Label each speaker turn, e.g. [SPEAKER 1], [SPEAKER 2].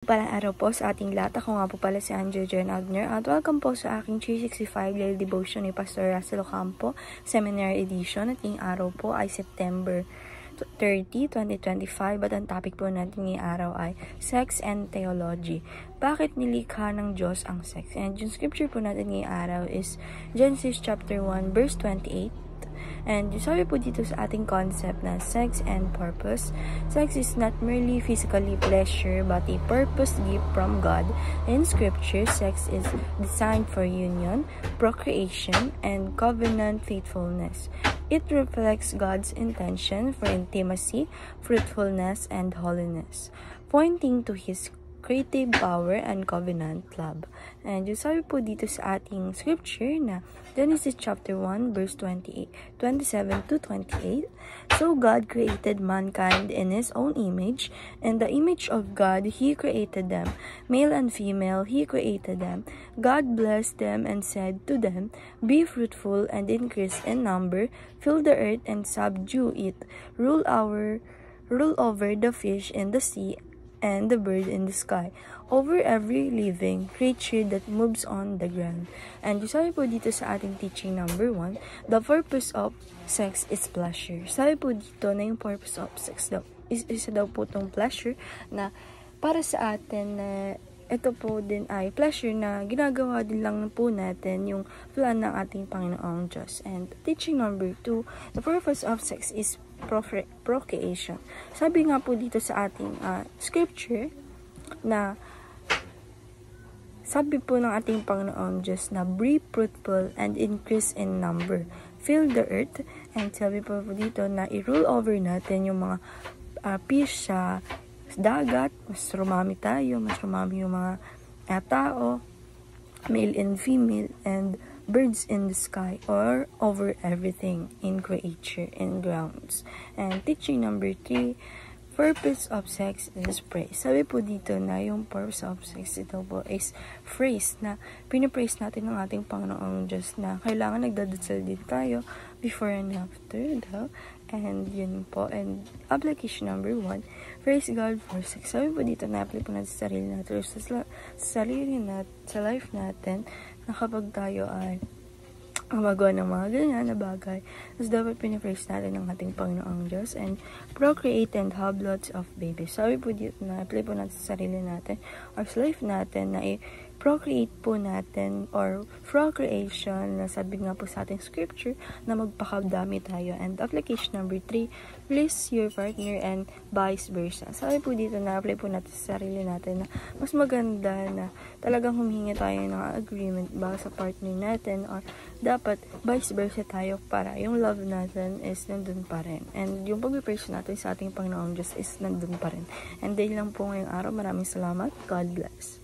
[SPEAKER 1] Palang araw po sa ating lahat. Ako nga po pala si Angel Jen Agner at welcome po sa aking 365 Daily Devotion ni Pastor Russell Ocampo, Seminary Edition. At ngayong araw po ay September 30, 2025 at ang topic po natin ngayong araw ay Sex and Theology. Bakit nilikha ng Diyos ang sex? And yung scripture po natin ngayong araw is Genesis chapter 1 verse 28. And sabi po dito sa ating concept na sex and purpose, sex is not merely physically pleasure but a purpose gift from God. In scripture, sex is designed for union, procreation, and covenant faithfulness. It reflects God's intention for intimacy, fruitfulness, and holiness, pointing to His creative power and covenant love. And yung sabi po dito sa ating scripture na Genesis chapter 1 verse 27 to 28. So God created mankind in His own image, and the image of God He created them. Male and female He created them. God blessed them and said to them, "Be fruitful and increase in number, fill the earth and subdue it, rule over the fish in the sea and the bird in the sky, over every living creature that moves on the ground." And sabi po dito sa ating teaching number 1, the purpose of sex is pleasure. Sabi po dito na yung purpose of sex daw is isa daw po itong pleasure na para sa atin na ito po din ay pleasure na ginagawa din lang po natin yung plan ng ating Panginoong Diyos. And teaching number 2, the purpose of sex is procreation. Sabi nga po dito sa ating scripture na sabi po ng ating Panginoon Diyos na be fruitful and increase in number, fill the earth, and sabi po dito na i-rule over natin yung mga fish sa dagat, mas rumami tayo, mas rumami yung mga tao, male and female, and birds in the sky, or over everything in creature and grounds. And teaching number 3, purpose of sex is praise. Sabi po dito na yung purpose of sex ito po is praise, na pinapraise natin ng ating Panginoong Diyos na kailangan nagdadasal din tayo before and after daw. And yun po. And application number 1, praise God for sex. Sabi po dito na apply po natin sa sarili natin, sa life natin, na kapag tayo ay magawa ng mga ganyan na bagay, mas dapat pinapraise natin ng ating Panginoong Diyos and procreate and have lots of babies. Sabi po dito na apply po natin sa sarili natin or sa life natin na procreate po natin or procreation na sabi nga po sa ating scripture na magpakadami tayo. And application number 3, please your partner and vice versa. Sabi po dito na apply po natin sa sarili natin na mas maganda na talagang humingi tayo ng agreement ba sa partner natin or dapat vice versa tayo para yung love natin is nandun pa rin. And yung pag-praise natin sa ating Panginoong Diyos is nandun pa rin. And dahil lang po ngayong araw, maraming salamat. God bless.